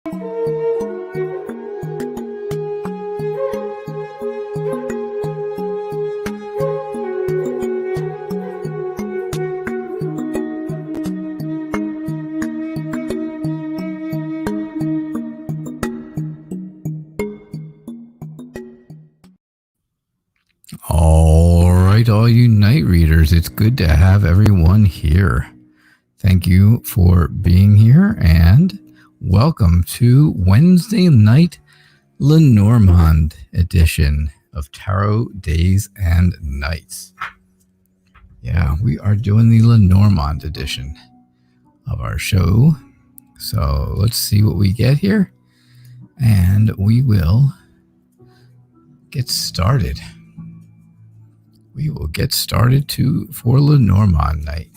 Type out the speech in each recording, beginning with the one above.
All you night readers, it's good to have everyone here. Thank you for being here and welcome to Wednesday night Lenormand edition of Tarot Days and Nights. Yeah, we are doing the Lenormand edition of our show. So let's see what we get here and we will get started. We will get started for Lenormand night.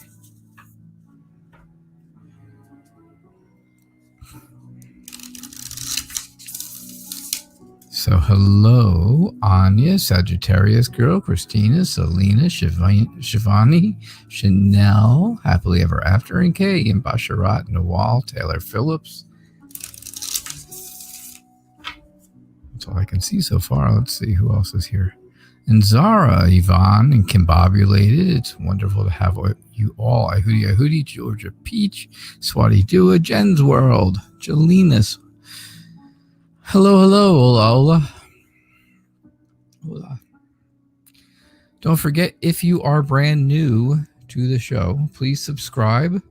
So hello, Anya, Sagittarius Girl, Christina, Selena, Shivani, Chanel, Happily Ever After, and Kay, and Basharat, Nawal, Taylor Phillips. That's all I can see so far. Let's see who else is here. And Zara, Yvonne, and Kimbobulated. It's wonderful to have you all. Ahudi, Georgia Peach, Swati Dua, Jen's World, Jelena's. Hello, hola. Don't forget, if you are brand new to the show, please subscribe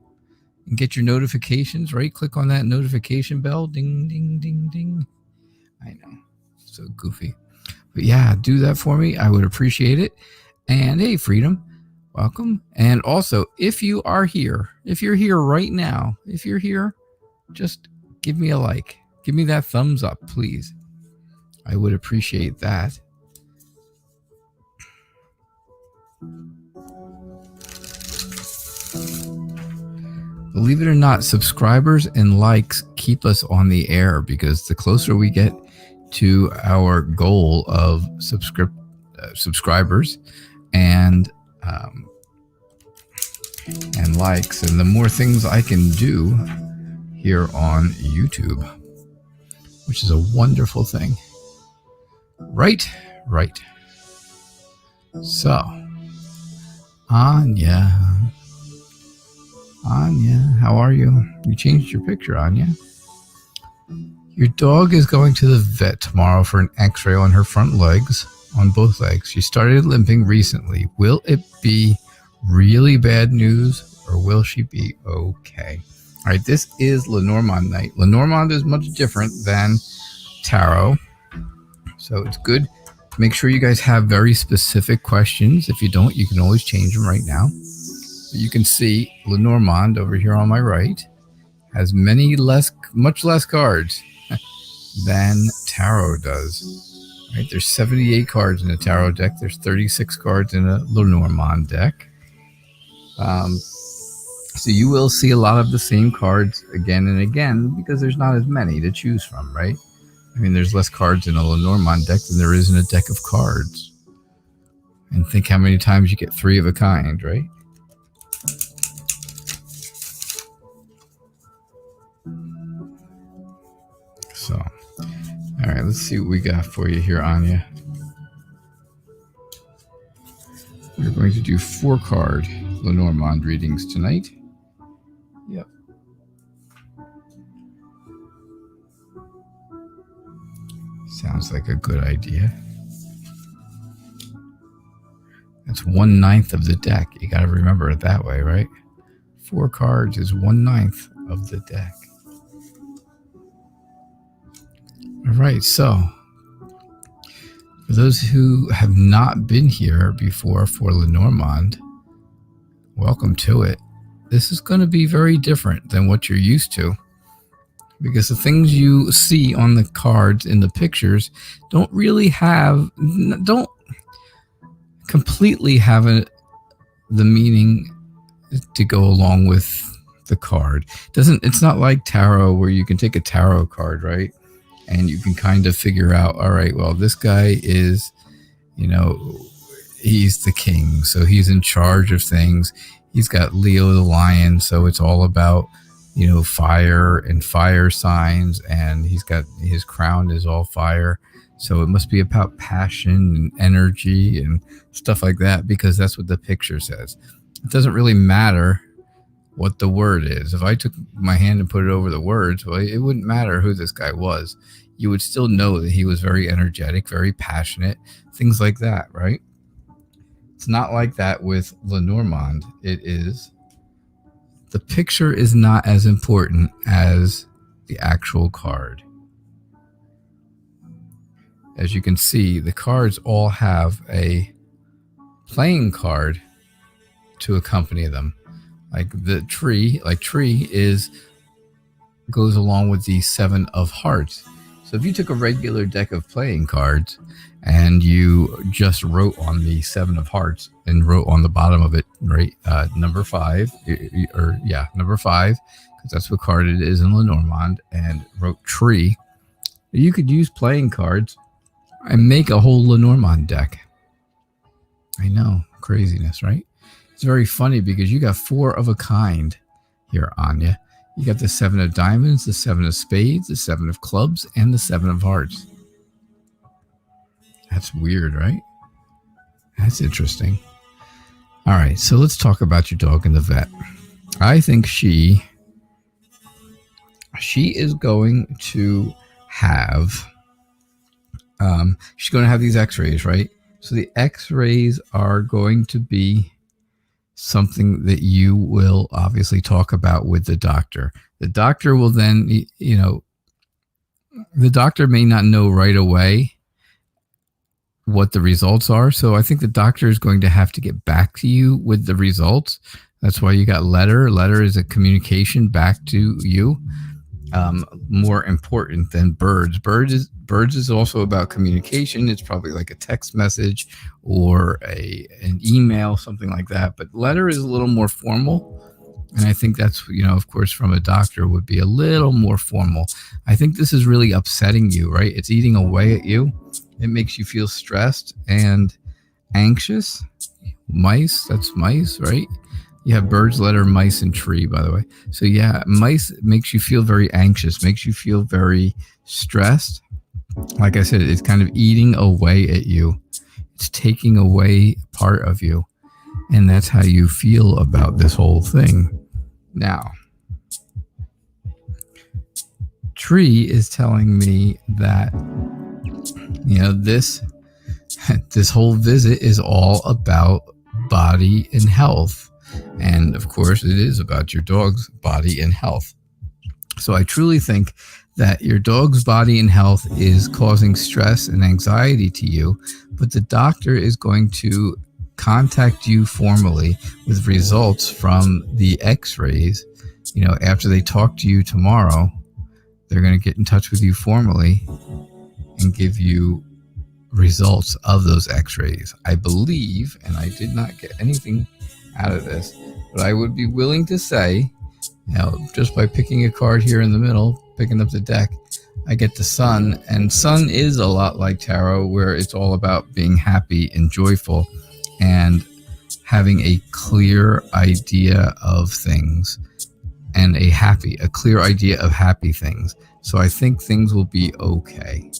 and get your notifications, right? Click on that notification bell. Ding, ding, ding, ding. I know. So goofy. But yeah, do that for me. I would appreciate it. And hey, Freedom, welcome. And also, if you are here, if you're here right now, if you're here, just give me a like. Give me that thumbs up, please. I would appreciate that. Believe it or not, subscribers and likes keep us on the air because the closer we get to our goal of subscribers and likes, and the more things I can do here on YouTube, which is a wonderful thing. Right. So, Anya, how are you? You changed your picture, Anya. Your dog is going to the vet tomorrow for an x-ray on her front legs, on both legs. She started limping recently. Will it be really bad news or will she be okay? All right, this is Lenormand night. Lenormand is much different than tarot, so it's good. Make sure you guys have very specific questions. If you don't, you can always change them right now. But you can see Lenormand over here on my right has much less cards than tarot does. Right? There's 78 cards in a tarot deck. There's 36 cards in a Lenormand deck. So you will see a lot of the same cards again and again because there's not as many to choose from, right? I mean, there's less cards in a Lenormand deck than there is in a deck of cards. And think how many times you get three of a kind, right? So, all right, let's see what we got for you here, Anya. We're going to do 4-card Lenormand readings tonight. Yep. Sounds like a good idea. That's 1/9 of the deck. You got to remember it that way, right? 4 cards is 1/9 of the deck. All right, so for those who have not been here before for Lenormand, welcome to it. This is going to be very different than what you're used to because the things you see on the cards in the pictures don't completely have the meaning to go along with the card. It's not like tarot where you can take a tarot card, right? And you can kind of figure out, all right, well, this guy is, he's the king. So he's in charge of things. He's got Leo the lion. So it's all about, fire and fire signs, and he's got his crown is all fire. So it must be about passion and energy and stuff like that, because that's what the picture says. It doesn't really matter what the word is. If I took my hand and put it over the words, well, it wouldn't matter who this guy was. You would still know that he was very energetic, very passionate, things like that, right? It's not like that with Lenormand. The picture is not as important as the actual card. As you can see, the cards all have a playing card to accompany them. Like the tree, goes along with the 7 of hearts. So if you took a regular deck of playing cards and you just wrote on the 7 of hearts and wrote on the bottom of it, right, number 5, number 5, because that's what card it is in Lenormand, and wrote tree, you could use playing cards and make a whole Lenormand deck. I know, craziness, right? It's very funny because you got 4 of a kind here, Anya. You got the 7 of diamonds, the 7 of spades, the 7 of clubs, and the 7 of hearts. That's weird, right? That's interesting. All right, so let's talk about your dog and the vet. I think she is going to have she's going to have these x-rays, right? So the x-rays are going to be something that you will obviously talk about with the doctor. The doctor will then, the doctor may not know right away what the results are. So I think the doctor is going to have to get back to you with the results. That's why you got letter. Letter is a communication back to you. More important than birds. Birds is also about communication. It's probably like a text message or an email, something like that. But letter is a little more formal. And I think that's, of course, from a doctor would be a little more formal. I think this is really upsetting you, right? It's eating away at you. It makes you feel stressed and anxious. Mice, that's mice, right? You have birds, letter, mice, and tree, by the way. So yeah, mice makes you feel very anxious, makes you feel very stressed. Like I said, it's kind of eating away at you. It's taking away part of you. And that's how you feel about this whole thing. Now, tree is telling me that, this whole visit is all about body and health. And of course, it is about your dog's body and health. So I truly think that your dog's body and health is causing stress and anxiety to you, but the doctor is going to contact you formally with results from the x-rays. After they talk to you tomorrow, they're going to get in touch with you formally and give you results of those x-rays. I believe, and I did not get anything out of this, but I would be willing to say, just by picking a card here in the middle, picking up the deck, I get the sun, and sun is a lot like tarot, where it's all about being happy and joyful and having a clear idea of things and a clear idea of happy things. So I think things will be okay.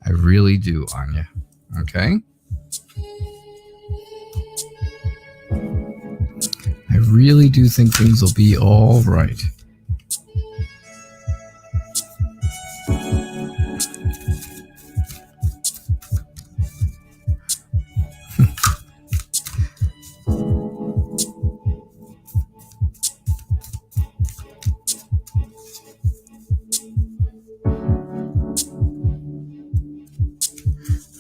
I really do, Anya. Okay? I really do think things will be all right.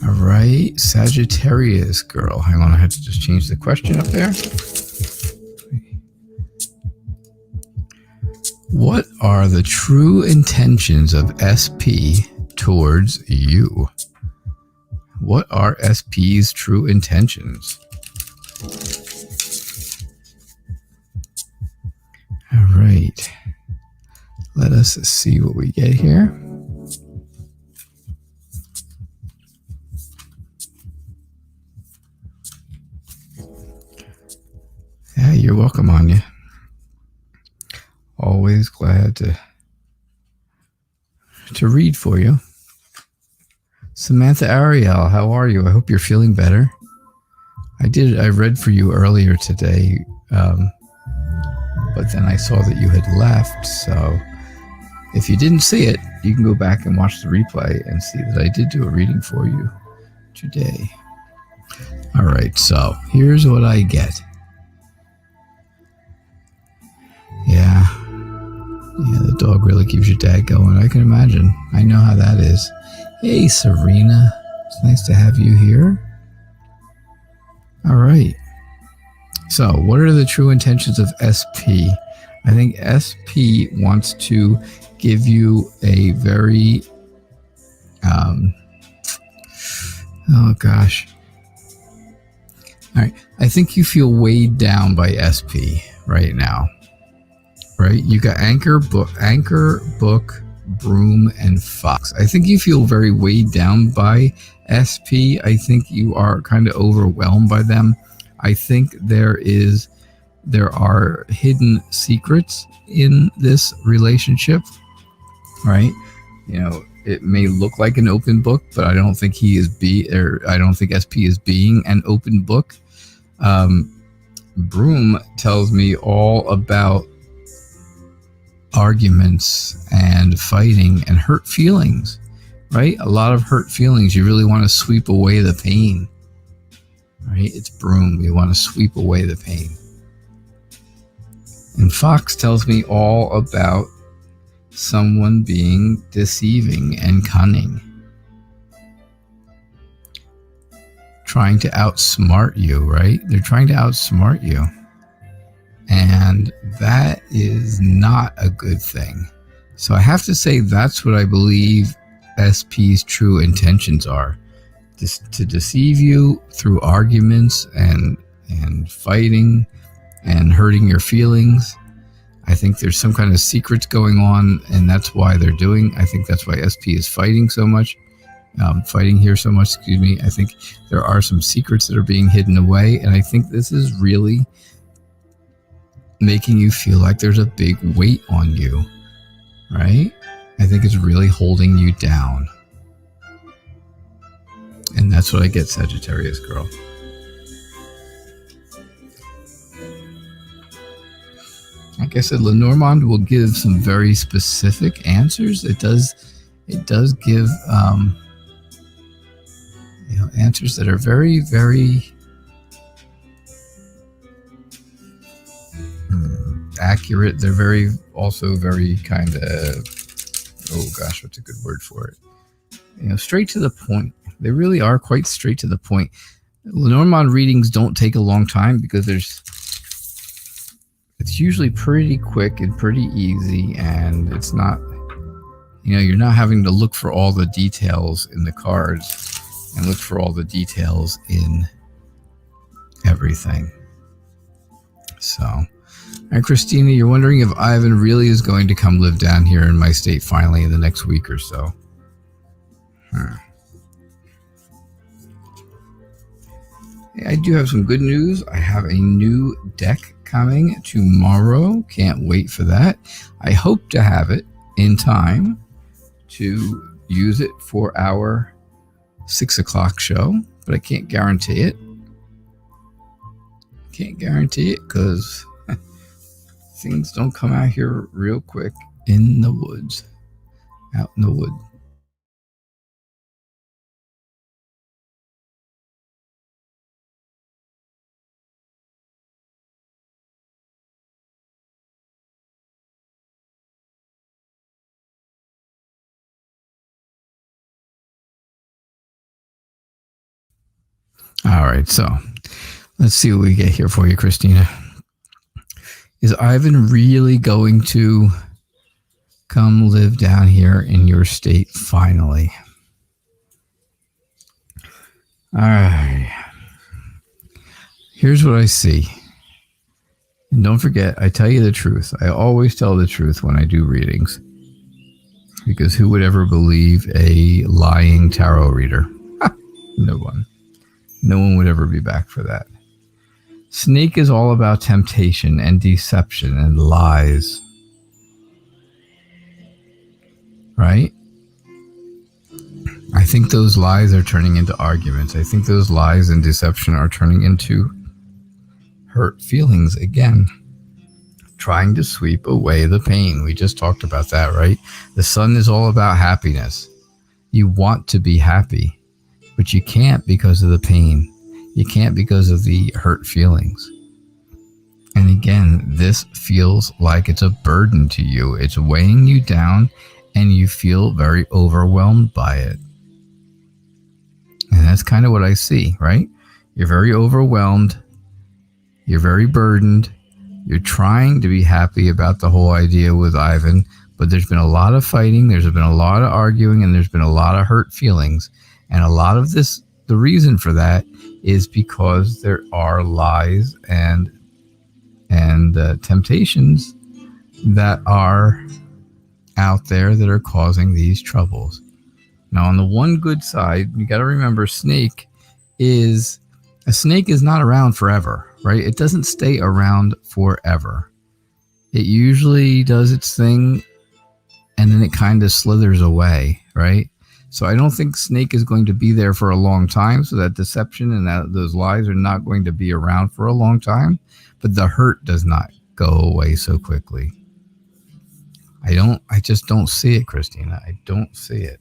All right, Sagittarius girl. Hang on, I had to just change the question up there. What are the true intentions of SP towards you? What are SP's true intentions? All right. Let us see what we get here. Yeah, you're welcome, Anya. Always glad to read for you. Samantha Ariel, how are you? I hope you're feeling better. I read for you earlier today, but then I saw that you had left, so if you didn't see it, you can go back and watch the replay and see that I did do a reading for you today. All right, so here's what I get. Yeah, the dog really keeps your dad going. I can imagine. I know how that is. Hey, Serena. It's nice to have you here. All right. So, what are the true intentions of SP? I think SP wants to give you a very, oh gosh. All right. I think you feel weighed down by SP right now. Right? You got Anchor, Book, Broom, and Fox. I think you feel very weighed down by SP. I think you are kind of overwhelmed by them. I think there are hidden secrets in this relationship, right? You know, it may look like an open book, but I don't think I don't think SP is being an open book. Broom tells me all about arguments and fighting and hurt feelings, right? A lot of hurt feelings. You really want to sweep away the pain, right? It's Broom. You want to sweep away the pain. And Fox tells me all about someone being deceiving and cunning, trying to outsmart you, right? They're trying to outsmart you. And that is not a good thing. So I have to say that's what I believe SP's true intentions are. Just to deceive you through arguments and fighting and hurting your feelings. I think there's some kind of secrets going on, and that's why they're doing. I think that's why SP is fighting so much. Fighting here so much, excuse me. I think there are some secrets that are being hidden away, and I think this is really making you feel like there's a big weight on you, right? I think it's really holding you down. And that's what I get, Sagittarius girl. Like I said, Lenormand will give some very specific answers. It does give answers that are very, very accurate. They're also very kind of, oh gosh, what's a good word for it? Straight to the point. They really are quite straight to the point. Lenormand readings don't take a long time because it's usually pretty quick and pretty easy, and it's not, you're not having to look for all the details in the cards and look for all the details in everything. So, and Christina, you're wondering if Ivan really is going to come live down here in my state finally in the next week or so. I do have some good news. I have a new deck coming tomorrow. Can't wait for that. I hope to have it in time to use it for our 6 o'clock show, but I can't guarantee it. Can't guarantee it because things don't come out here real quick in the woods, out in the wood. All right, so let's see what we get here for you, Christina. Is Ivan really going to come live down here in your state finally? All right. Here's what I see. And don't forget, I tell you the truth. I always tell the truth when I do readings. Because who would ever believe a lying tarot reader? No one. No one would ever be back for that. Snake is all about temptation and deception and lies. right? I think those lies are turning into arguments. I think those lies and deception are turning into hurt feelings again, trying to sweep away the pain. We just talked about that, right? The sun is all about happiness. You want to be happy, but you can't because of the pain. You can't because of the hurt feelings. And again, this feels like it's a burden to you. It's weighing you down and you feel very overwhelmed by it. And that's kind of what I see, right? You're very overwhelmed. You're very burdened. You're trying to be happy about the whole idea with Ivan, but there's been a lot of fighting. There's been a lot of arguing, and there's been a lot of hurt feelings. And a lot of this, the reason for that is because there are lies and temptations that are out there that are causing these troubles. Now, on the one good side, you got to remember, a snake is not around forever, right? It doesn't stay around forever. It usually does its thing and then it kind of slithers away, right? So I don't think snake is going to be there for a long time. So that deception and those lies are not going to be around for a long time, but the hurt does not go away so quickly. I just don't see it, Christina. I don't see it.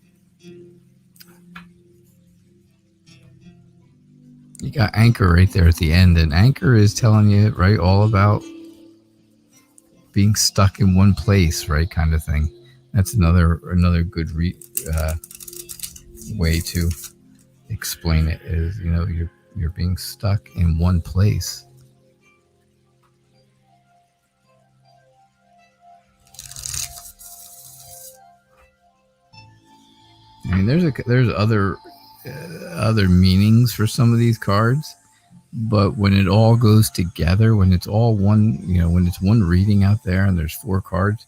You got Anchor right there at the end, and Anchor is telling you, right, all about being stuck in one place, right, kind of thing. That's another good way to explain it is, you're being stuck in one place. I mean, there's other meanings for some of these cards, but when it all goes together, when it's all one, when it's one reading out there and there's 4 cards,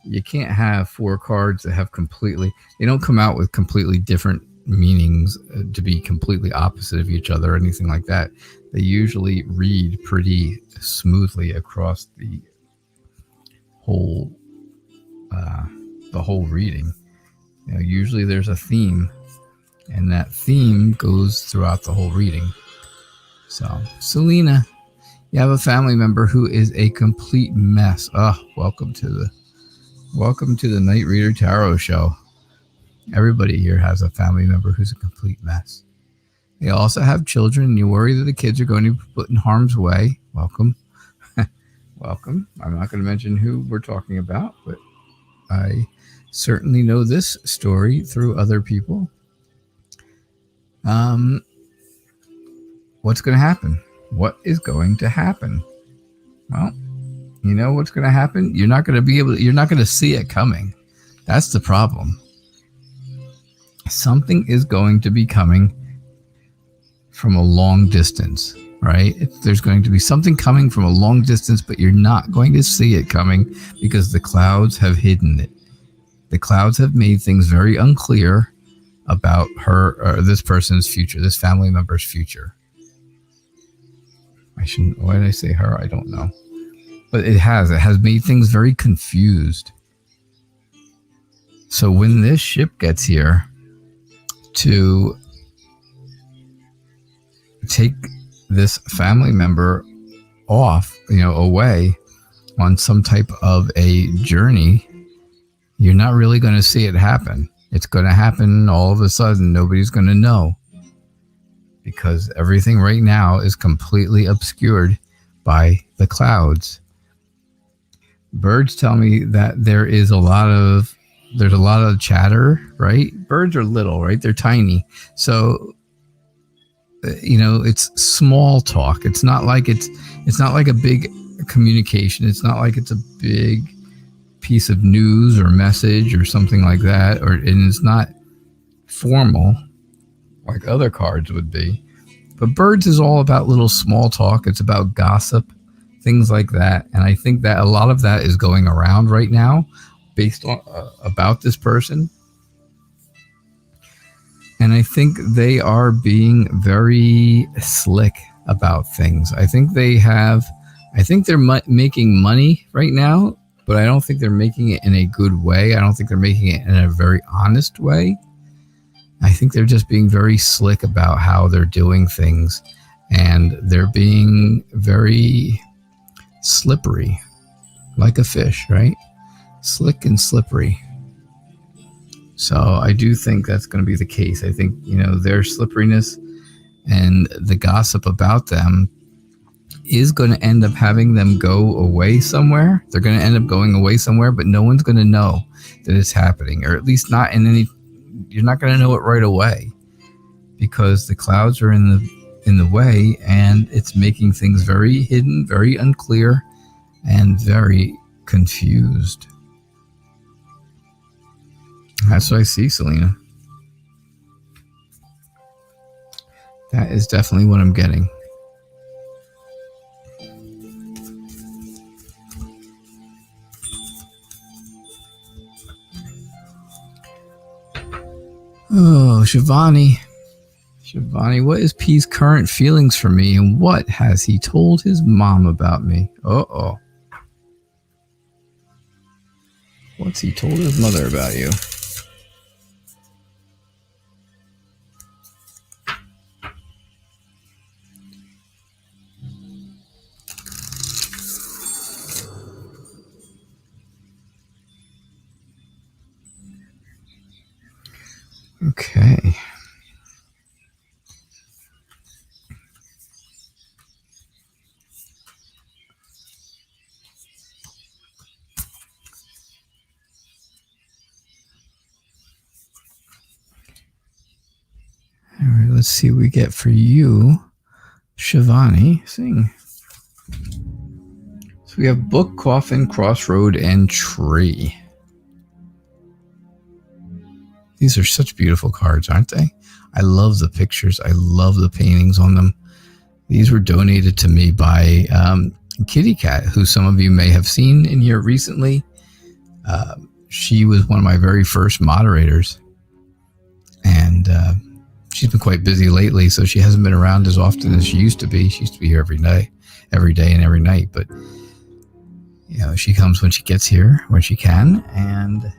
you can't have 4 cards that have they don't come out with completely different meanings to be completely opposite of each other or anything like that. They usually read pretty smoothly across the whole reading. Usually there's a theme, and that theme goes throughout the whole reading. So, Selena, you have a family member who is a complete mess. Welcome to the Night Reader Tarot Show. Everybody here has a family member who's a complete mess. They also have children, and you worry that the kids are going to be put in harm's way. Welcome. Welcome. I'm not going to mention who we're talking about, but I certainly know this story through other people. What's going to happen? What is going to happen? Well, you know what's going to happen? You're not going to see it coming. That's the problem. Something is going to be coming from a long distance, right? There's going to be something coming from a long distance, but you're not going to see it coming because the clouds have hidden it. The clouds have made things very unclear about her or this person's future, this family member's future. Why did I say her? I don't know. But it has made things very confused. So when this ship gets here to take this family member off, away on some type of a journey, you're not really going to see it happen. It's going to happen all of a sudden. Nobody's going to know because everything right now is completely obscured by the clouds. Birds tell me that there's a lot of chatter, right? Birds are little, right? They're tiny. So, it's small talk. It's not like a big communication. It's not like it's a big piece of news or message or something like that, and it's not formal like other cards would be. But birds is all about little small talk. It's about gossip, things like that. And I think that a lot of that is going around right now based on about this person. And I think they are being very slick about things. I think they're making money right now but I don't think they're making it in a good way. I don't think they're making it in a very honest way. I think they're just being very slick about how they're doing things, and they're being very slippery, like a fish, right? Slick and slippery. So I do think that's going to be the case. I think, their slipperiness and the gossip about them is going to end up having them go away somewhere. They're going to end up going away somewhere, but no one's going to know that it's happening, or at least not in any. You're not going to know it right away because the clouds are in the way, and it's making things very hidden, very unclear, and very confused. That's what I see, Selena. That is definitely what I'm getting. Oh, Shivani. Shivani, what is P's current feelings for me, and what has he told his mom about me? Uh-oh. What's he told his mother about you? Okay. All right, let's see what we get for you, Shivani. Sing. So we have book, coffin, crossroad, and tree. These are such beautiful cards, aren't they? I love the pictures. I love the paintings on them. These were donated to me by Kitty Cat, who some of you may have seen in here recently. She was one of my very first moderators. And she's been quite busy lately, so she hasn't been around as often as she used to be. She used to be here every day and every night. But, she comes when she gets here, when she can. And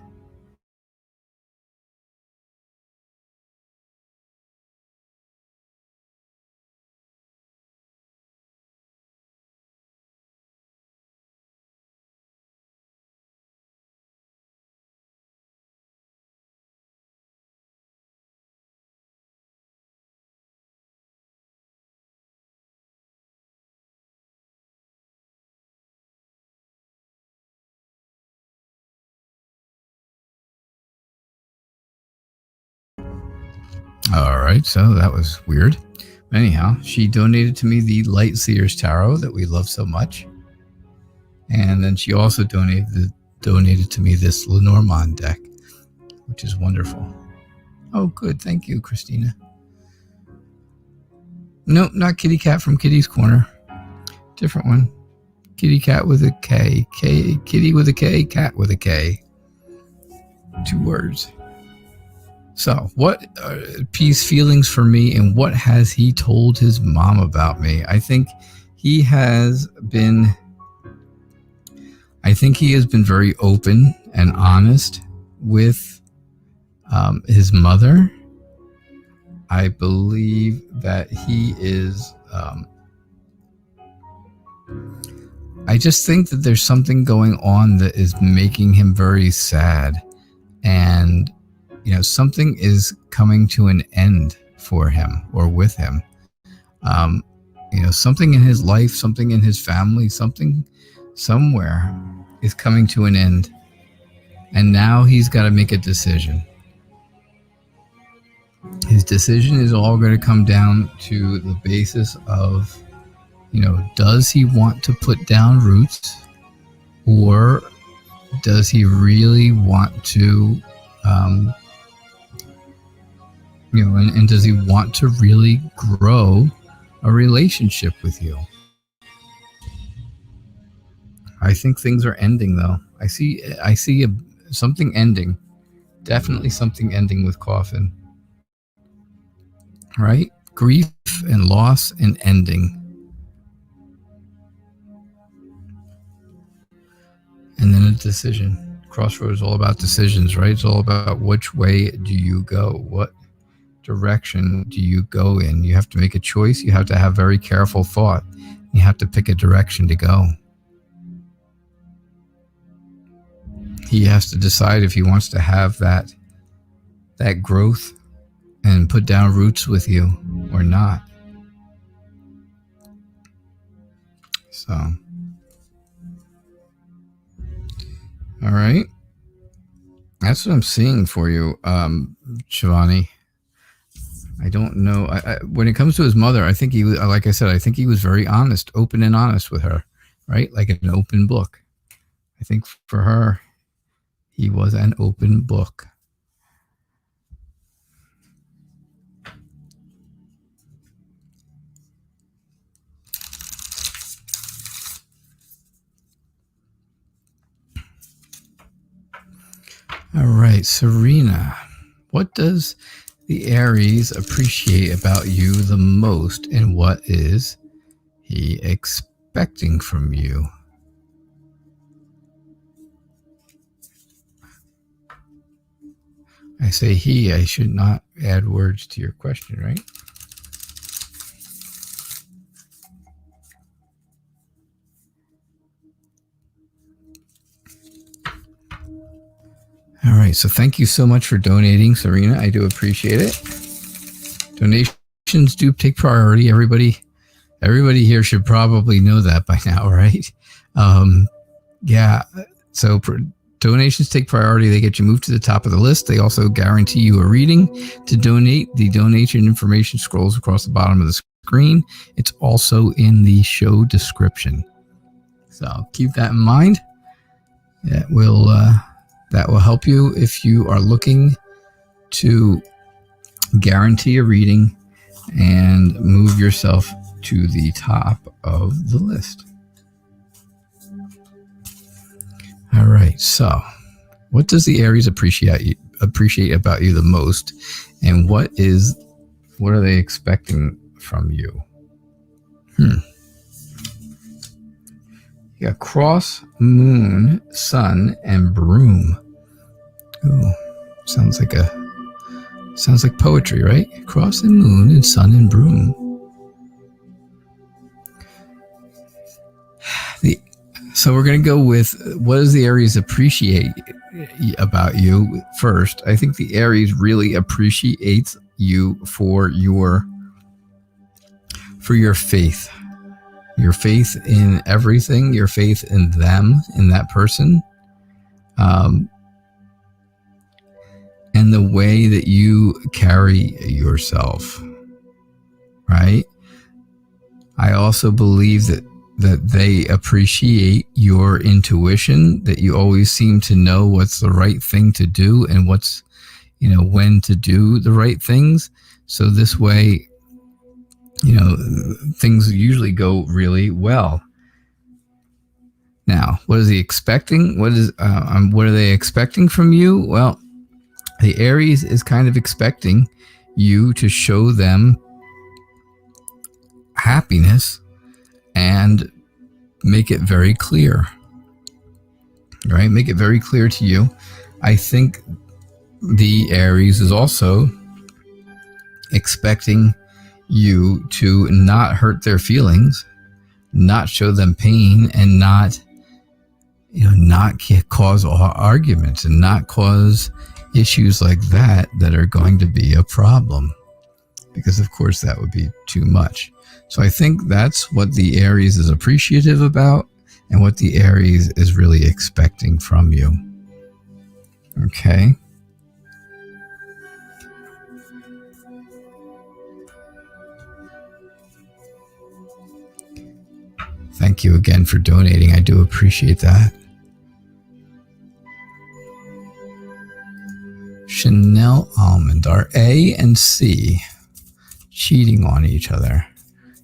all right, so that was weird. Anyhow, she donated to me the Light Seer's Tarot that we love so much. And then she also donated to me this Lenormand deck, which is wonderful. Oh, good. Thank you, Christina. Nope, not Kitty Cat from Kitty's Corner. Different one. Kitty Cat with a K. Kitty with a K, cat with a K. 2 words. So, what are P's feelings for me, and what has he told his mom about me? I think he has been very open and honest with his mother. I believe that he is... I just think that there's something going on that is making him very sad. And something is coming to an end for him or with him. Something in his life, something in his family, something somewhere is coming to an end. And now he's got to make a decision. His decision is all going to come down to the basis of, does he want to put down roots, or does he really want to, and does he want to really grow a relationship with you? I think things are ending, though. I see something ending. Definitely something ending with Coffin. Right? Grief and loss and ending. and then a decision. Crossroads is all about decisions, right? It's all about which way do you go? What direction do you go in? You have to make a choice. You have to have very careful thought. You have to pick a direction to go. He has to decide if he wants to have that growth and put down roots with you or not. So, all right. That's what I'm seeing for you, Shivani. I don't know. When it comes to his mother, I think he was, like I said, I think he was very honest, open and honest with her, right? Like an open book. I think for her, he was an open book. All right, Serena, what does the Aries appreciate about you the most, and what is he expecting from you? I say he, I should not add words to your question, right? All right, so thank you so much for donating, Serena. I do appreciate it. Donations do take priority. Everybody here should probably know that by now, right? Yeah, so donations take priority. They get you moved to the top of the list. They also guarantee you a reading. To donate, the donation information scrolls across the bottom of the screen. It's also in the show description. So keep that in mind. That will help you if you are looking to guarantee a reading and move yourself to the top of the list. All right, so what does the Aries appreciate about you the most, and what are they expecting from you? You got Cross, Moon, Sun, and Broom. Ooh, sounds like poetry, right? Cross and Moon and Sun and Broom. So we're going to go with what does the Aries appreciate about you first. I think the Aries really appreciates you for your faith. Your faith in everything, your faith in them, in that person, and the way that you carry yourself, right? I also believe that they appreciate your intuition, that you always seem to know what's the right thing to do and what's, when to do the right things. So this way, things usually go really well. Now, what is he expecting? What are they expecting from you? Well, the Aries is kind of expecting you to show them happiness and make it very clear, right? Make it very clear to you. I think the Aries is also expecting you to not hurt their feelings, not show them pain, and not cause arguments and not cause issues like that are going to be a problem, because of course that would be too much. So I think that's what the Aries is appreciative about and what the Aries is really expecting from you. Okay. Thank you again for donating. I do appreciate that. Chanel Almond are A and C cheating on each other.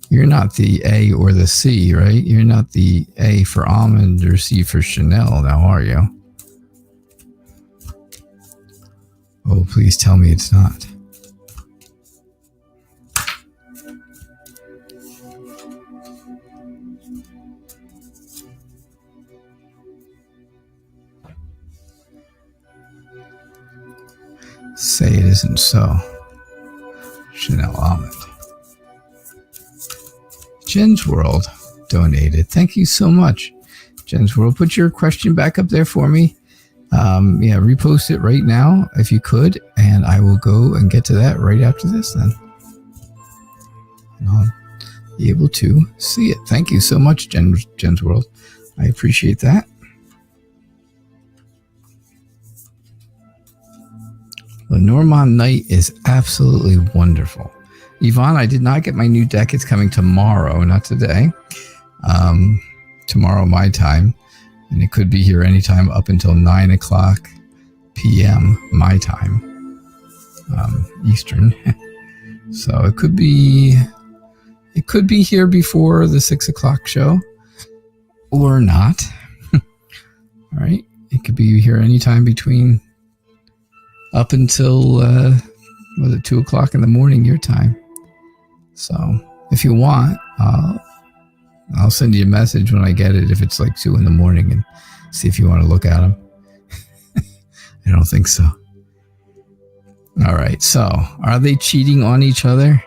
You're not the A or the C, right? You're not the A for Almond or C for Chanel now, are you? Oh, please tell me it's not. Say it isn't so. Chanel Almond. Jen's World donated. Thank you so much. Jen's World, put your question back up there for me. Yeah, repost it right now if you could, and I will go and get to that right after this then. And I'll be able to see it. Thank you so much, Jen's World. I appreciate that. Lenormand Night is absolutely wonderful. Yvonne, I did not get my new deck. It's coming tomorrow, not today. Tomorrow my time. And it could be here anytime up until 9 o'clock p.m. my time, Eastern. So it could be here before the 6 o'clock show or not. All right. It could be here anytime between up until, 2 o'clock in the morning your time. So if you want, I'll send you a message when I get it if it's like 2 in the morning and see if you want to look at them. I don't think so. All right. So are they cheating on each other?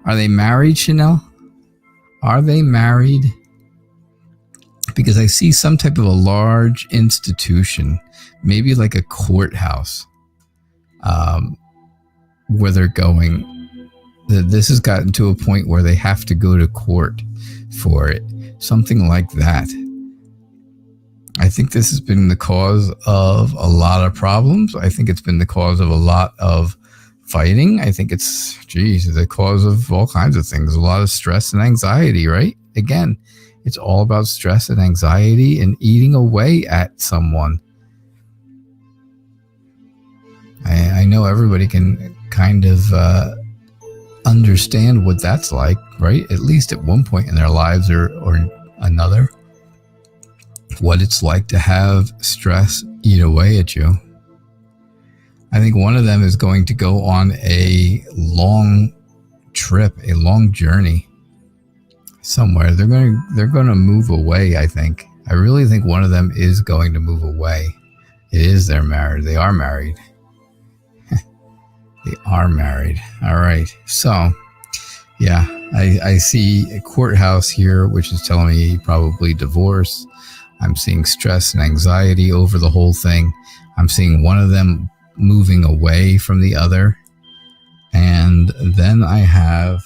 Are they married, Chanel? Are they married? Because I see some type of a large institution, maybe like a courthouse, where they're going. This has gotten to a point where they have to go to court for it. Something like that. I think this has been the cause of a lot of problems. I think it's been the cause of a lot of fighting. I think it's the cause of all kinds of things. A lot of stress and anxiety, right? Again, it's all about stress and anxiety and eating away at someone. I know everybody can kind of understand what that's like, right? At least at one point in their lives or another, what it's like to have stress eat away at you. I think one of them is going to go on a long trip, a long journey somewhere. They're going to move away, I think. I really think one of them is going to move away. It is their marriage. They are married. They are married. All right. So, yeah, I see a courthouse here, which is telling me probably divorce. I'm seeing stress and anxiety over the whole thing. I'm seeing one of them moving away from the other. And then I have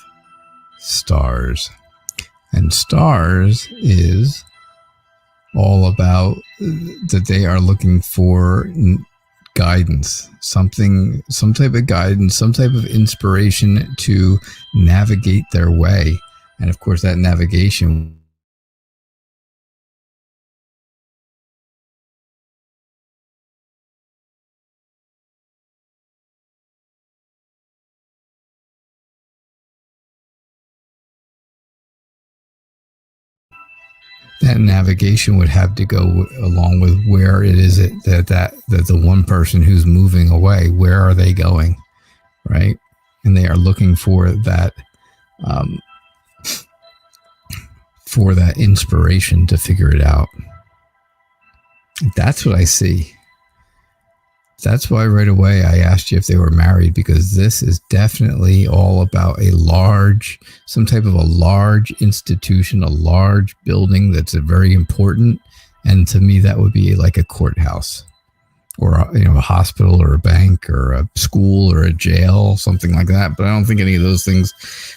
stars. And stars is all about that they are looking for guidance, some type of guidance, some type of inspiration to navigate their way. And of course, that navigation would have to go along with where it is that the one person who's moving away, where are they going, right? And they are looking for that inspiration to figure it out. That's what I see. That's why right away I asked you if they were married, because this is definitely all about some type of a large institution, a large building that's very important. And to me, that would be like a courthouse or a hospital or a bank or a school or a jail, something like that. But I don't think any of those things,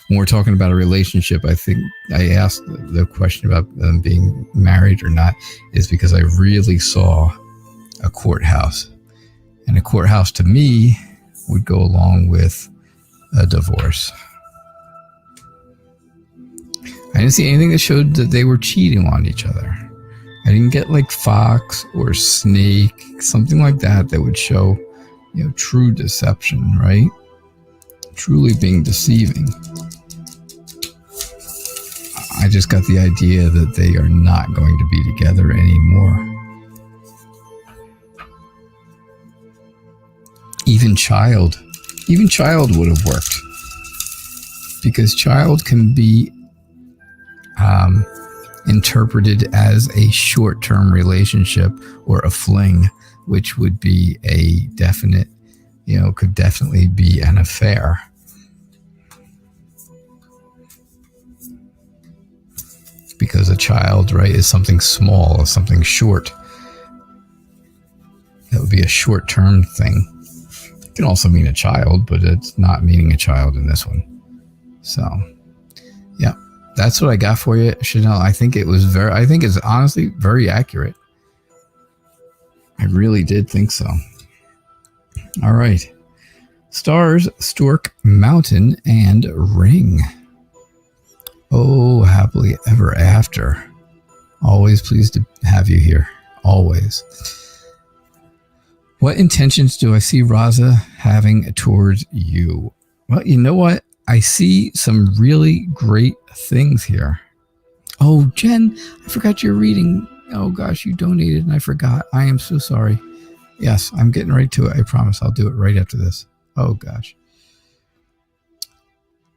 when we're talking about a relationship, I think I asked the question about them being married or not is because I really saw a courthouse. And a courthouse to me would go along with a divorce. I didn't see anything that showed that they were cheating on each other. I didn't get like fox or snake, something like that would show, true deception, right? Truly being deceiving. I just got the idea that they are not going to be together anymore. Even child would have worked, because child can be interpreted as a short-term relationship or a fling, which would be a definite could definitely be an affair. Because a child, right, is something small, something short. That would be a short-term thing. It can also mean a child, but it's not meaning a child in this one. So, yeah, that's what I got for you, Chanel. I think it's honestly very accurate. I really did think so. All right. Stars, Stork, Mountain, and Ring. Oh, happily ever after. Always pleased to have you here. Always. What intentions do I see Raza having towards you? Well, you know what? I see some really great things here. Oh, Jen, I forgot your reading. Oh, gosh, you donated and I forgot. I am so sorry. Yes, I'm getting right to it. I promise I'll do it right after this. Oh, gosh.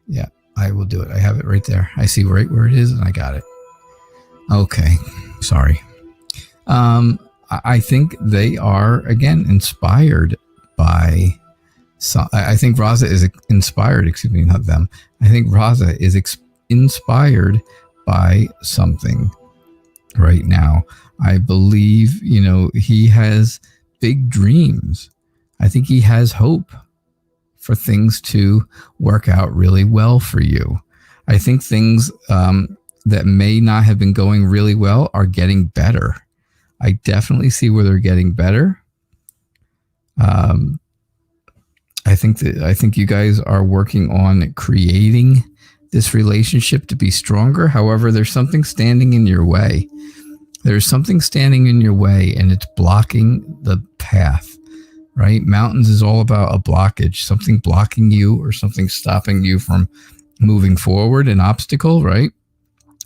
Yeah, I will do it. I have it right there. I see right where it is and I got it. Okay, sorry. I think they are, again, inspired by some. I think Raza is inspired, excuse me, not them. I think Raza is inspired by something right now. I believe, he has big dreams. I think he has hope for things to work out really well for you. I think things that may not have been going really well are getting better. I definitely see where they're getting better. I think you guys are working on creating this relationship to be stronger. However, there's something standing in your way. There's something standing in your way and it's blocking the path, right? Mountains is all about a blockage, something blocking you or something stopping you from moving forward, an obstacle, right?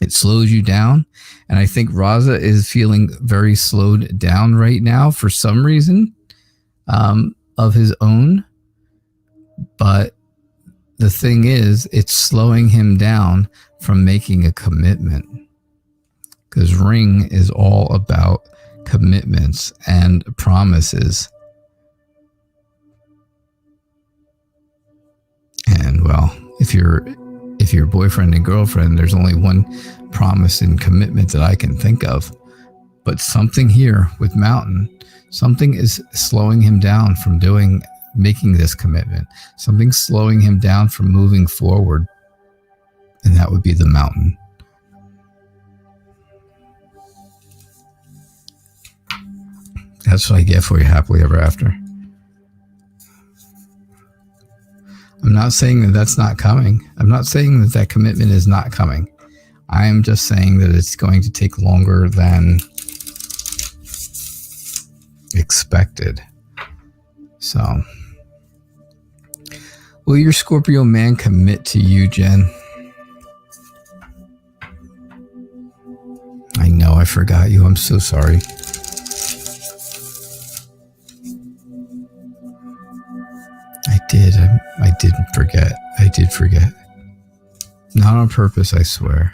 It slows you down. And I think Raza is feeling very slowed down right now for some reason of his own. But the thing is, it's slowing him down from making a commitment. Because Ring is all about commitments and promises. And well, if you're boyfriend and girlfriend, there's only one promise and commitment that I can think of. But something here with Mountain, something is slowing him down from making this commitment. Something's slowing him down from moving forward. And that would be the Mountain. That's what I get for you, happily ever after. I'm not saying that that's not coming. I'm not saying that that commitment is not coming. I am just saying that it's going to take longer than expected. So, will your Scorpio man commit to you, Jen? I know, I forgot you. I'm so sorry. I didn't forget. I did forget. Not on purpose, I swear.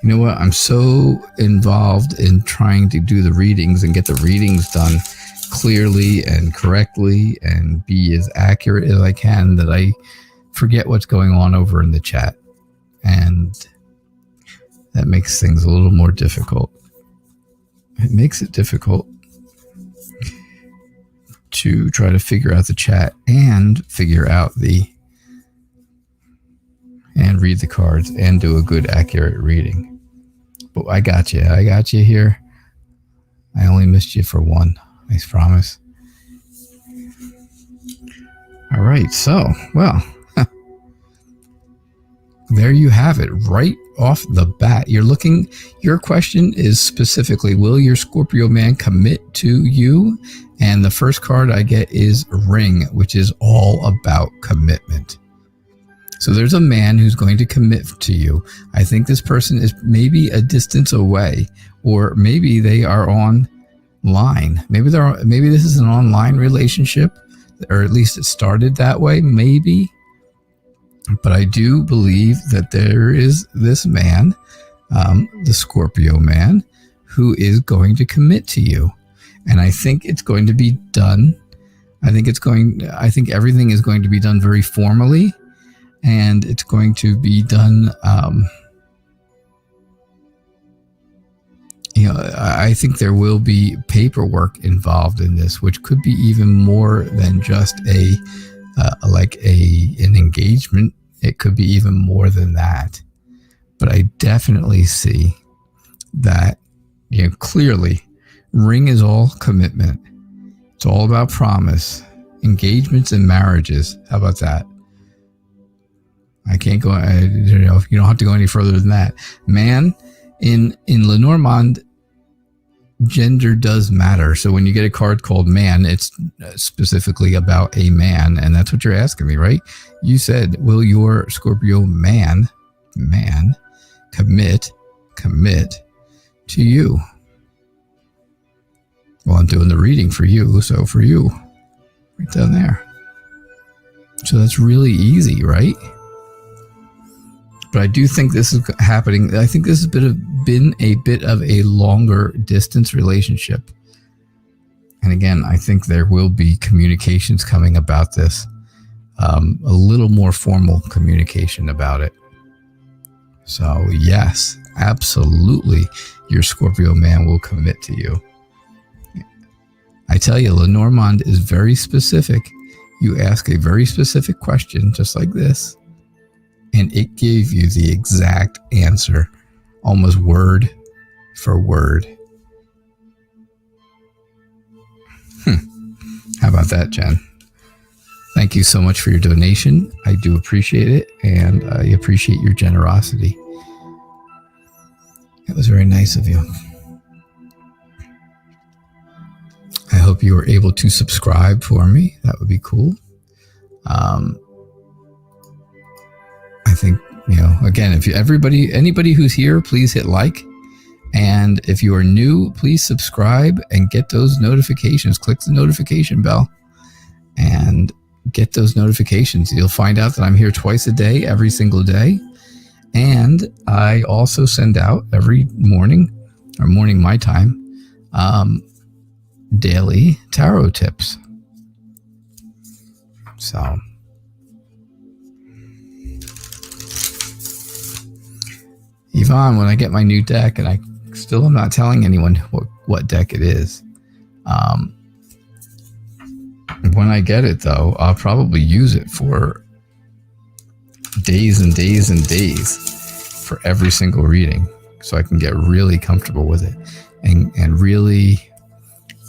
You know what? I'm so involved in trying to do the readings and get the readings done clearly and correctly and be as accurate as I can that I forget what's going on over in the chat. And that makes things a little more difficult. It makes it difficult to try to figure out the chat and figure out and read the cards and do a good accurate reading. But I got you. I got you here. I only missed you for one. I promise. All right. So, well, there you have it. Right off the bat, your question is specifically, will your Scorpio man commit to you? And the first card I get is Ring, which is all about commitment. So there's a man who's going to commit to you. I think this person is maybe a distance away, or maybe they are online. Maybe this is an online relationship, or at least it started that way, maybe. But I do believe that there is this man, the Scorpio man, who is going to commit to you. And I think it's going to be done. I think everything is going to be done very formally, and it's going to be done, I think there will be paperwork involved in this, which could be even more than just an engagement. It could be even more than that. But I definitely see that, clearly, ring is all commitment. It's all about promise, engagements and marriages. How about that? I can't go, you don't have to go any further than that. Man, in Lenormand, gender does matter. So when you get a card called man, it's specifically about a man. And that's what you're asking me, right? You said, will your Scorpio man commit to you? Well, I'm doing the reading for you. So for you, right down there. So that's really easy, right? But I do think this is happening. I think this has been a bit of a longer distance relationship. And again, I think there will be communications coming about this, a little more formal communication about it. So yes, absolutely, your Scorpio man will commit to you. I tell you, Lenormand is very specific. You ask a very specific question, just like this, and it gave you the exact answer, almost word for word. How about that, Jen? Thank you so much for your donation. I do appreciate it, and I appreciate your generosity. It was very nice of you. I hope you were able to subscribe for me. That would be cool. I think, again, if anybody who's here, please hit like. And if you are new, please subscribe and get those notifications. Click the notification bell and get those notifications. You'll find out that I'm here twice a day, every single day. And I also send out every morning, or morning my time, daily tarot tips. So Yvonne, when I get my new deck, and I still am not telling anyone what deck it is. When I get it, though, I'll probably use it for days and days and days for every single reading, so I can get really comfortable with it and really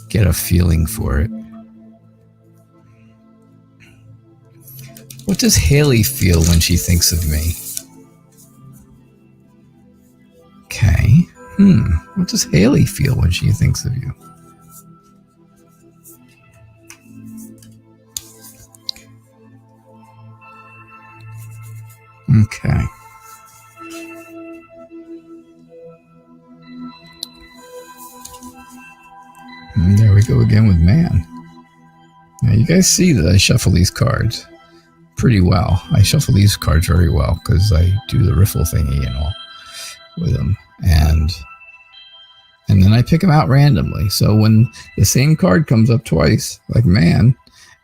get a feeling for it. What does Haley feel when she thinks of me? Okay. What does Haley feel when she thinks of you? Okay. And there we go again with man. Now you guys see that I shuffle these cards pretty well. I shuffle these cards very well because I do the riffle thingy and all with them. And then I pick them out randomly. So when the same card comes up twice, like man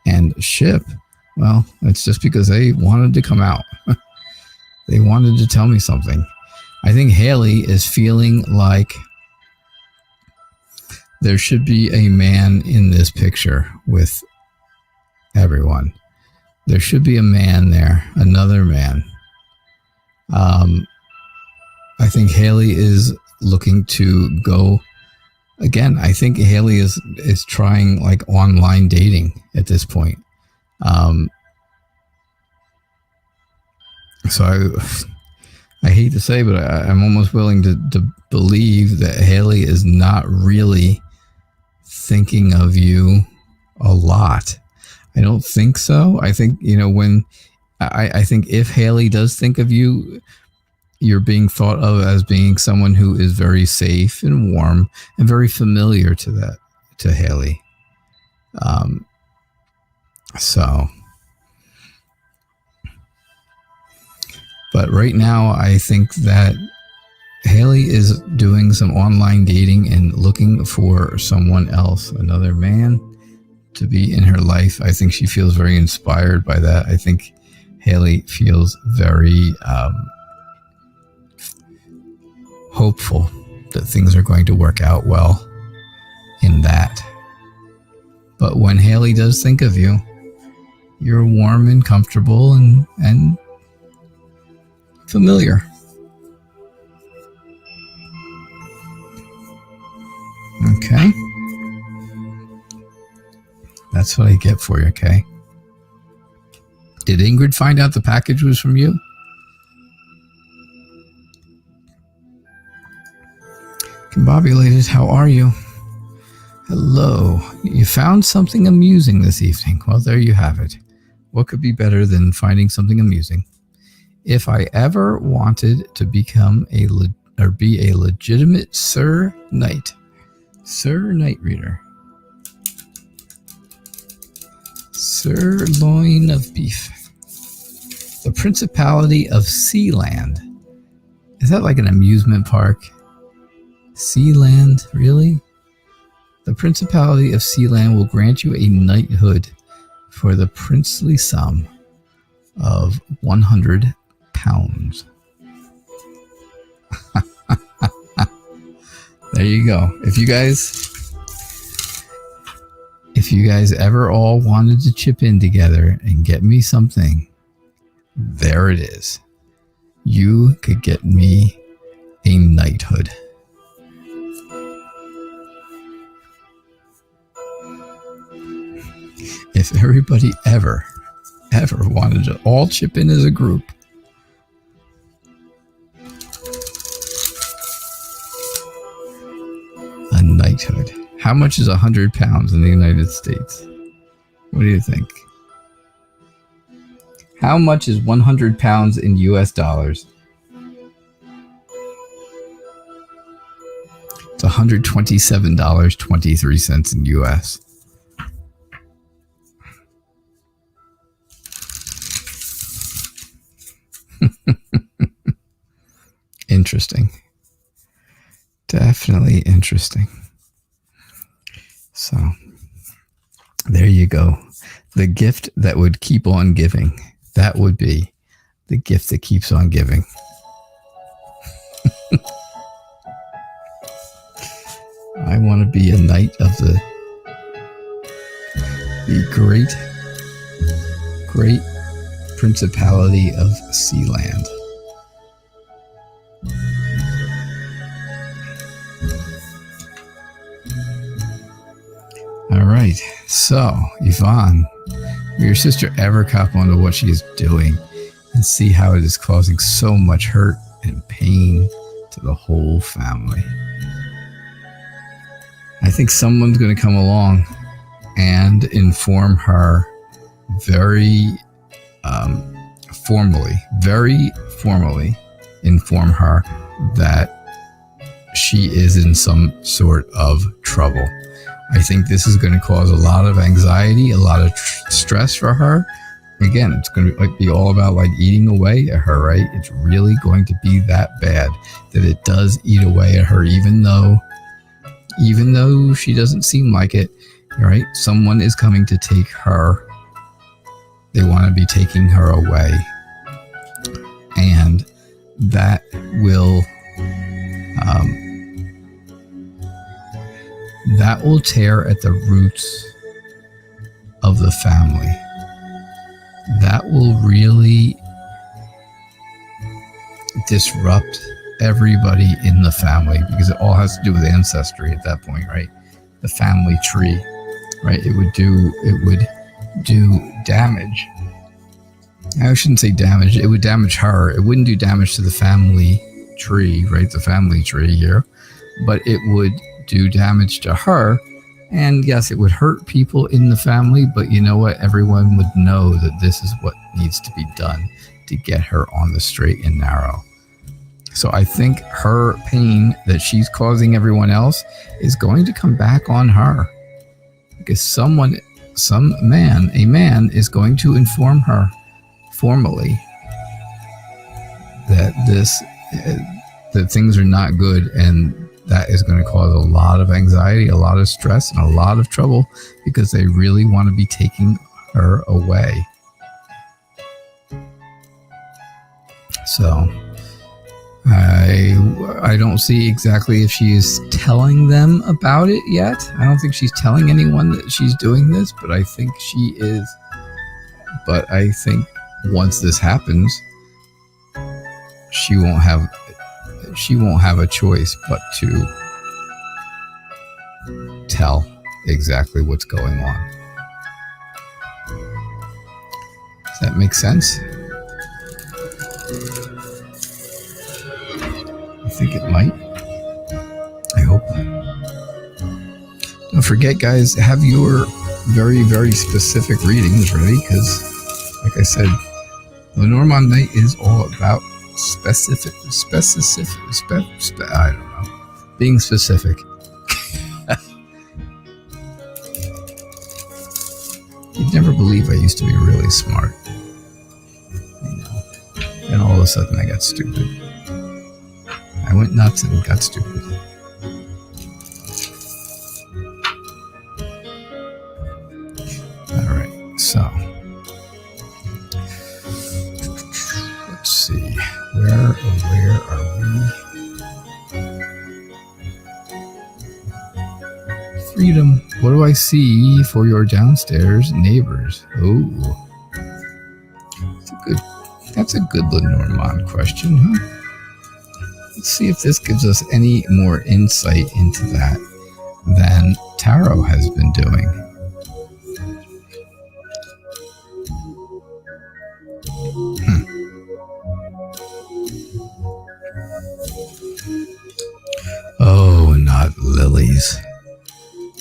and ship, well, it's just because they wanted to come out. They wanted to tell me something. I think Haley is feeling like there should be a man in this picture with everyone. There should be a man there, another man. I think Haley is looking to go again. I think Haley is trying like online dating at this point. So I hate to say, but I'm almost willing to believe that Haley is not really thinking of you a lot. I don't think so. I think, I think if Haley does think of you, you're being thought of as being someone who is very safe and warm and very familiar to Haley. But right now, I think that Haley is doing some online dating and looking for someone else, another man to be in her life. I think she feels very inspired by that. I think Haley feels very hopeful that things are going to work out well in that. But when Haley does think of you, you're warm and comfortable and familiar. Okay. That's what I get for you, okay? Did Ingrid find out the package was from you? Combobulated, how are you? Hello. You found something amusing this evening. Well, there you have it. What could be better than finding something amusing? If I ever wanted to become be a legitimate Sir Knight, Sir Knight Reader, sirloin of beef, the Principality of Sealand. Is that like an amusement park? Sealand, really? The Principality of Sealand will grant you a knighthood for the princely sum of 100 pounds. There you go. If you guys ever all wanted to chip in together and get me something, there it is. You could get me a knighthood. If everybody ever wanted to all chip in as a group, a knighthood. How much is 100 pounds in the United States? What do you think? How much is 100 pounds in US dollars? It's $127.23 in US. Interesting. Definitely interesting. So, there you go. The gift that would keep on giving. That would be the gift that keeps on giving. I want to be a knight of the great Principality of Sealand. All right, so Yvonne, will your sister ever cop onto what she is doing and see how it is causing so much hurt and pain to the whole family? I think someone's going to come along and inform her very formally inform her that she is in some sort of trouble. I think this is going to cause a lot of anxiety, a lot of stress for her. Again, it's going to be all about like eating away at her, right? It's really going to be that bad that it does eat away at her, even though she doesn't seem like it, right? Someone is coming to take her. They want to be taking her away. And that will tear at the roots of the family. That will really disrupt everybody in the family, because it all has to do with ancestry at that point, right? The family tree, right? It would do damage. I shouldn't say damage. It would damage her. It wouldn't do damage to the family tree, right? The family tree here, but it would do damage to her. And yes, it would hurt people in the family, but you know what? Everyone would know that this is what needs to be done to get her on the straight and narrow. So I think her pain that she's causing everyone else is going to come back on her, because a man is going to inform her formally that that things are not good, and that is going to cause a lot of anxiety, a lot of stress, and a lot of trouble because they really want to be taking her away. So I don't see exactly if she is telling them about it yet. I don't think she's telling anyone that she's doing this, but I think she is. But I think once this happens, she won't have a choice but to tell exactly what's going on. Does that make sense? I think it might. I hope. Don't forget, guys, have your very, very specific readings ready, because, like I said, Lenormand night is all about I don't know, being specific. You'd never believe I used to be really smart, and all of a sudden I got stupid. I went nuts and got stupid. All right, so let's see. Where are we? Freedom. What do I see for your downstairs neighbors? Oh, that's a good Lenormand question, huh? Let's see if this gives us any more insight into that than Tarot has been doing. Oh, not lilies.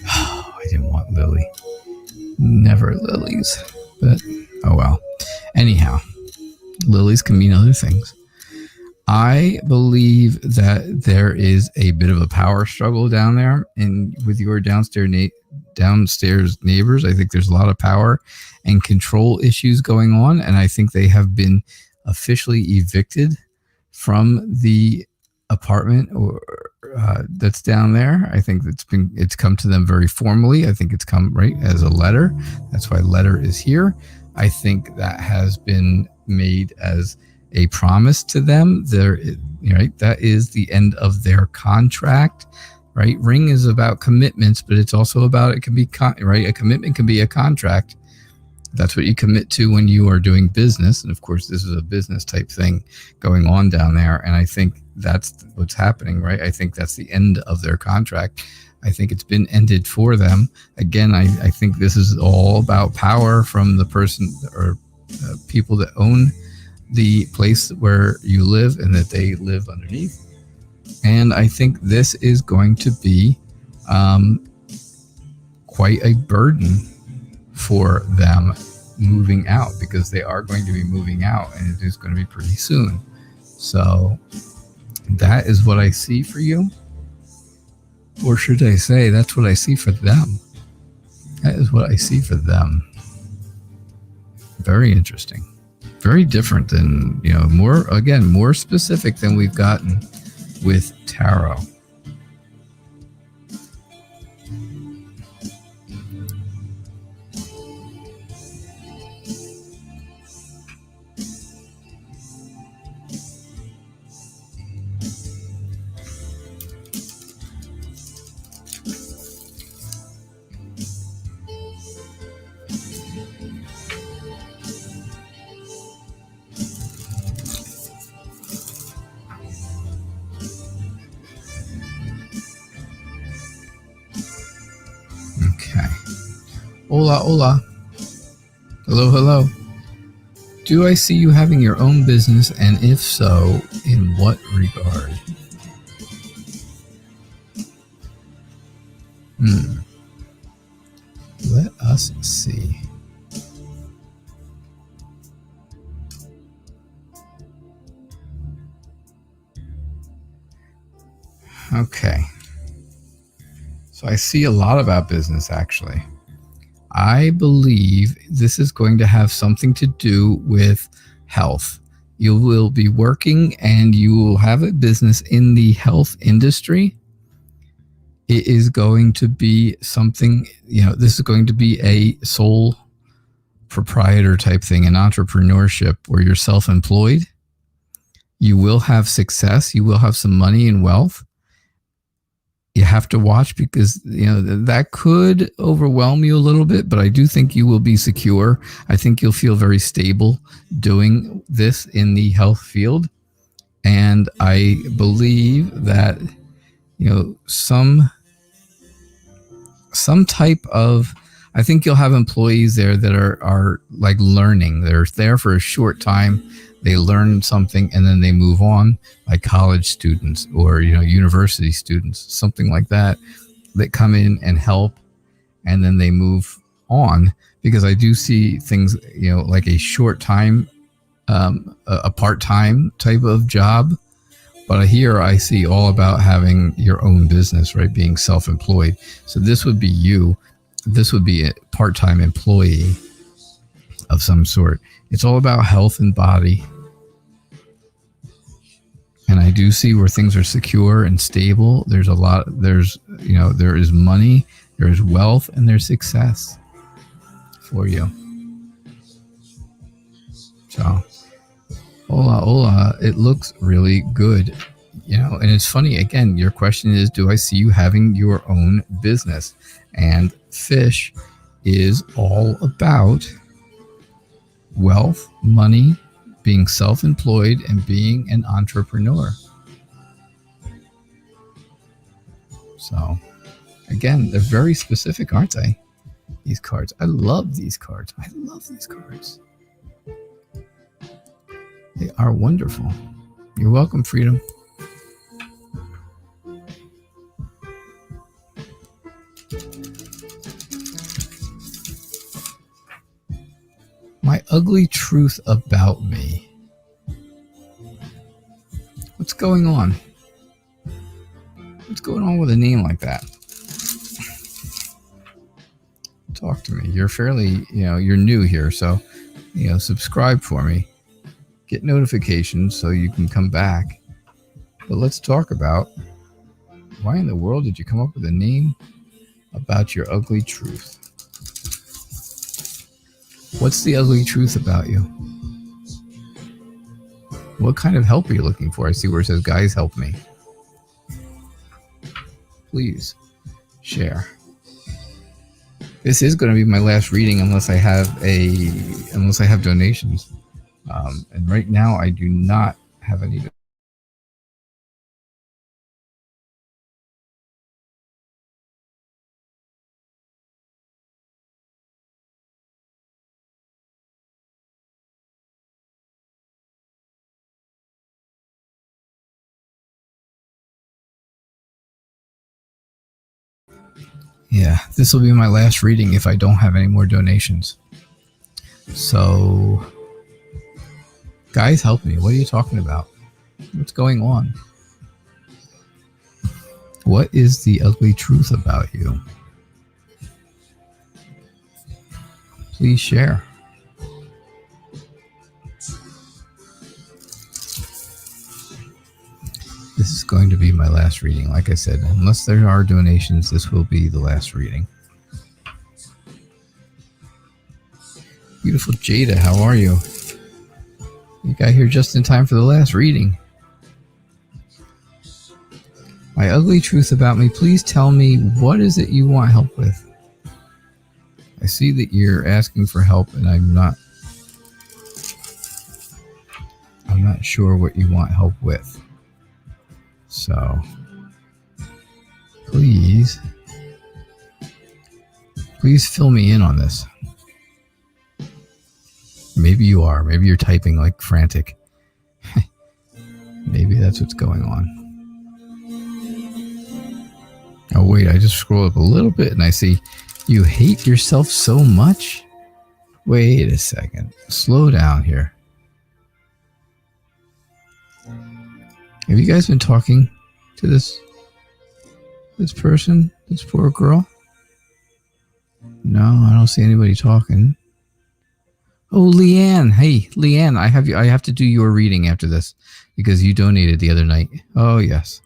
Oh, I didn't want Lily. Never lilies. But, oh well. Anyhow, lilies can mean other things. I believe that there is a bit of a power struggle down there, and with your downstairs neighbors, I think there's a lot of power and control issues going on, and I think they have been officially evicted from the apartment that's down there. I think it's come to them very formally. I think it's come right as a letter. That's why letter is here. I think that has been made as a promise to them. Right, that is the end of their contract. Right, ring is about commitments, but it's also about, it can be right. A commitment can be a contract. That's what you commit to when you are doing business, and of course, this is a business type thing going on down there. And I think that's what's happening. Right, I think that's the end of their contract. I think it's been ended for them. Again, I think this is all about power from the person or people that own the place where you live and that they live underneath. And I think this is going to be quite a burden for them moving out, because they are going to be moving out, and it is going to be pretty soon. So that is what I see for you. Or should I say, that's what I see for them. That is what I see for them. Very interesting. Very different than, more specific than we've gotten with tarot. Hola, hola. Hello, hello. Do I see you having your own business, and if so, in what regard? Let us see. Okay. So I see a lot about business, actually. I believe this is going to have something to do with health. You will be working and you will have a business in the health industry. It is going to be something, this is going to be a sole proprietor type thing, an entrepreneurship where you're self-employed. You will have success. You will have some money and wealth. You have to watch because, that could overwhelm you a little bit, but I do think you will be secure. I think you'll feel very stable doing this in the health field. And I believe that, some type of, I think you'll have employees there that are like learning. They're there for a short time. They learn something and then they move on, like college students or, university students, something like that come in and help and then they move on, because I do see things, like a short time, a part-time type of job. But here I see all about having your own business, right? Being self-employed. So this would be you. This would be a part-time employee of some sort. It's all about health and body. And I do see where things are secure and stable. There is money, there is wealth, and there's success for you. So, hola, it looks really good. And it's funny, again, your question is, do I see you having your own business? And fish is all about wealth, money, being self-employed, and being an entrepreneur. So, again, they're very specific, aren't they? These cards. I love these cards. They are wonderful. You're welcome, Freedom. My ugly truth about me. What's going on? What's going on with a name like that? Talk to me. You're fairly, you're new here, so, subscribe for me. Get notifications so you can come back. But let's talk about, why in the world did you come up with a name about your ugly truth? What's the ugly truth about you? What kind of help are you looking for? I see where it says, guys, help me. Please share. This is going to be my last reading unless I have donations. And right now I do not have any. Yeah, this will be my last reading if I don't have any more donations. So, guys, help me. What are you talking about? What's going on? What is the ugly truth about you? Please share. This is going to be my last reading. Like I said, unless there are donations, this will be the last reading. Beautiful Jada, how are you? You got here just in time for the last reading. My ugly truth about me. Please tell me, what is it you want help with? I see that you're asking for help, and I'm not sure what you want help with. So, please fill me in on this. Maybe you are. Maybe you're typing like frantic. Maybe that's what's going on. Oh, wait, I just scrolled up a little bit and I see you hate yourself so much. Wait a second. Slow down here. Have you guys been talking to this person, this poor girl? No, I don't see anybody talking. Oh, Leanne. Hey, Leanne, I have to do your reading after this because you donated the other night. Oh, yes.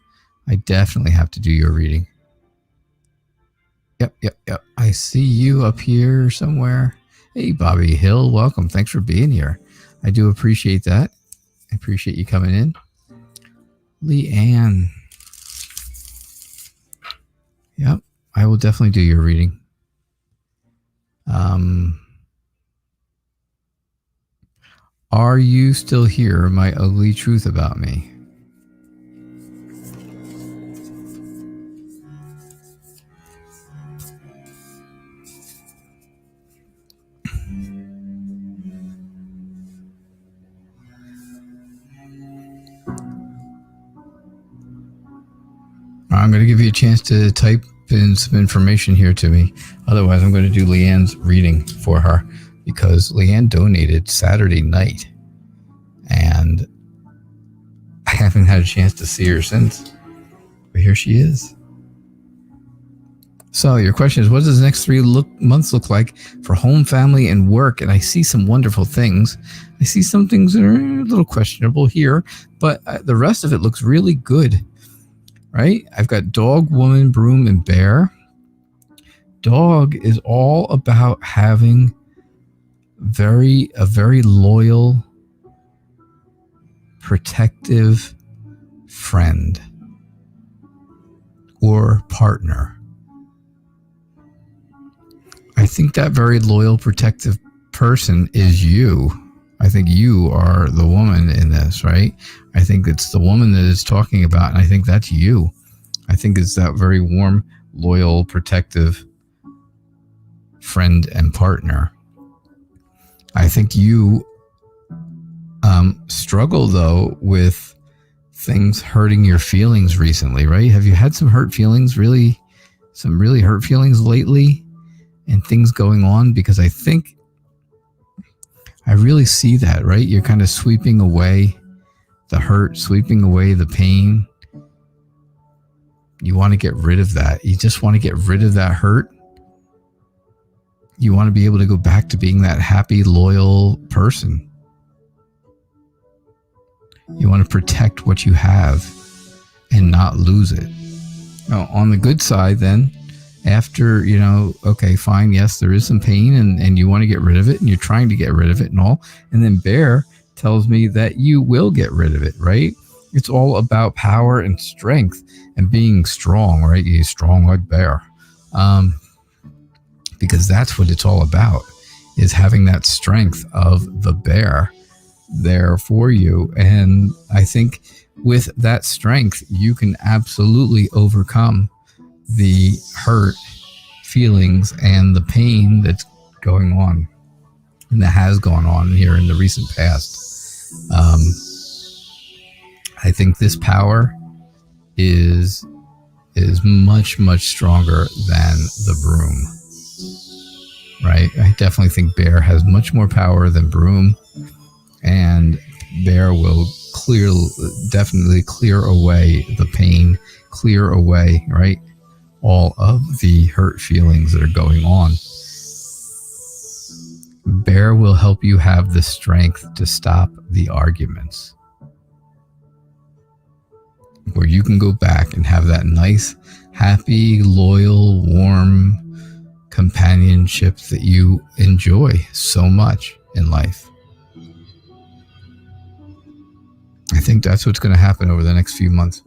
I definitely have to do your reading. Yep. I see you up here somewhere. Hey, Bobby Hill, welcome. Thanks for being here. I do appreciate that. I appreciate you coming in. Leanne. Yep, I will definitely do your reading. Are you still here? My ugly truth about me. I'm going to give you a chance to type in some information here to me. Otherwise, I'm going to do Leanne's reading for her because Leanne donated Saturday night and I haven't had a chance to see her since. But here she is. So your question is, what does the next 3 months look like for home, family, and work? And I see some wonderful things. I see some things that are a little questionable here, but the rest of it looks really good. Right? I've got dog, woman, broom, and bear. Dog is all about having a very loyal, protective friend or partner. I think that very loyal, protective person is you. I think you are the woman in this, right? I think it's the woman that it's talking about, and I think that's you. I think it's that very warm, loyal, protective friend and partner. I think you struggle, though, with things hurting your feelings recently, right? Have you had some hurt feelings, some really hurt feelings lately and things going on? Because I think I really see that, right? You're kind of sweeping away the hurt, sweeping away the pain. You want to get rid of that. You just want to get rid of that hurt. You want to be able to go back to being that happy, loyal person. You want to protect what you have and not lose it. Now, on the good side, then, after, okay, fine, yes, there is some pain and you want to get rid of it and you're trying to get rid of it and all. And then Bear tells me that you will get rid of it, right? It's all about power and strength and being strong, right? You're strong like Bear. Because that's what it's all about, is having that strength of the bear there for you. And I think with that strength, you can absolutely overcome the hurt feelings and the pain that's going on and that has gone on here in the recent past. I think this power is much, much stronger than the broom, right? I definitely think Bear has much more power than Broom, and Bear will definitely clear away the pain, clear away, right, all of the hurt feelings that are going on. Bear will help you have the strength to stop the arguments, where you can go back and have that nice, happy, loyal, warm companionship that you enjoy so much in life. I think that's what's going to happen over the next few months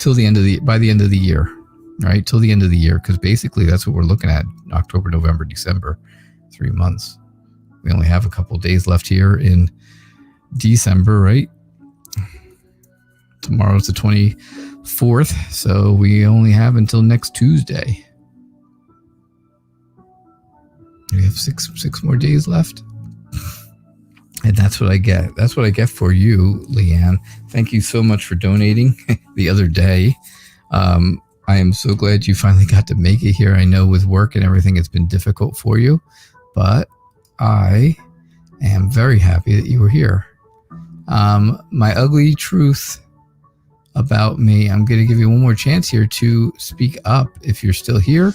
by the end of the year, right? Till the end of the year, because basically that's what we're looking at: October, November, December, 3 months. We only have a couple days left here in December, right? Tomorrow's the 24th, so we only have until next Tuesday. We have six more days left. And that's what I get. That's what I get for you, Leanne. Thank you so much for donating the other day. I am so glad you finally got to make it here. I know with work and everything, it's been difficult for you, but I am very happy that you were here. My ugly truth about me, I'm going to give you one more chance here to speak up if you're still here.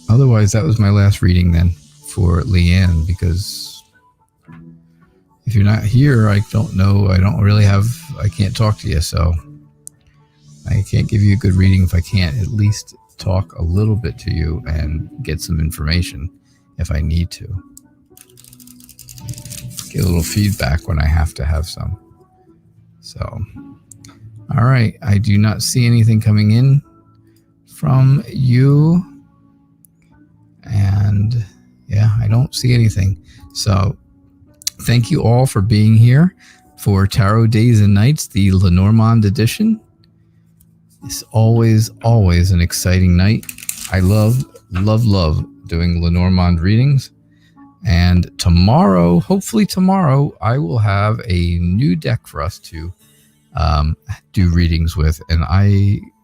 Otherwise, that was my last reading then for Leanne, because if you're not here, I don't know. I can't talk to you, so I can't give you a good reading if I can't at least talk a little bit to you and get some information if I need to. Get a little feedback when I have to have some. So, all right. I do not see anything coming in from you. And yeah, I don't see anything. So thank you all for being here for Tarot Days and Nights, the Lenormand edition. It's always an exciting night. I love doing Lenormand readings. And tomorrow, hopefully tomorrow, I will have a new deck for us to do readings with. And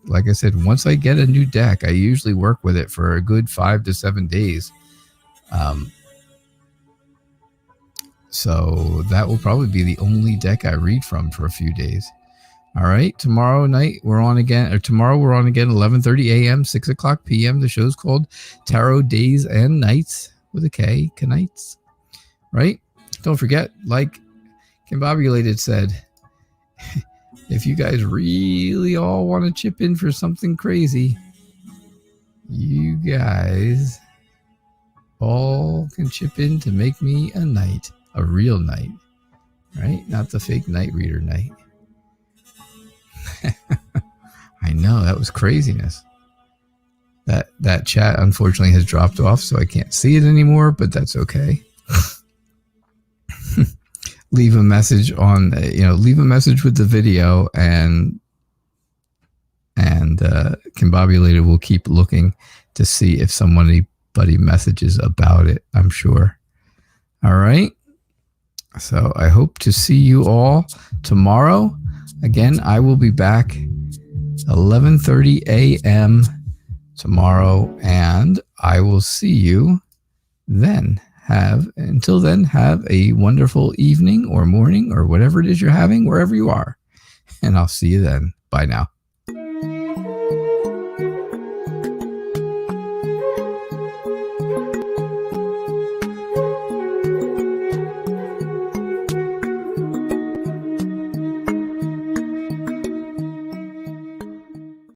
like I said, once I get a new deck, I usually work with it for a good 5 to 7 days. So that will probably be the only deck I read from for a few days. All right, tomorrow night we're on again, or tomorrow we're on again, 11:30 a.m., 6 o'clock p.m. The show's called Tarot Days and Nights with a K, Knights, right? Don't forget, like Combobulated said, if you guys really all want to chip in for something crazy, you guys all can chip in to make me a knight, a real knight, right? Not the fake Knight Reader knight. I know, that was craziness. That chat unfortunately has dropped off, so I can't see it anymore, but that's okay. Leave a message on, leave a message with the video, and Combobulated will keep looking to see if anybody messages about it, I'm sure. All right. So I hope to see you all tomorrow. Again, I will be back 11:30 a.m. tomorrow, and I will see you then. Until then, have a wonderful evening or morning or whatever it is you're having, wherever you are. And I'll see you then. Bye now.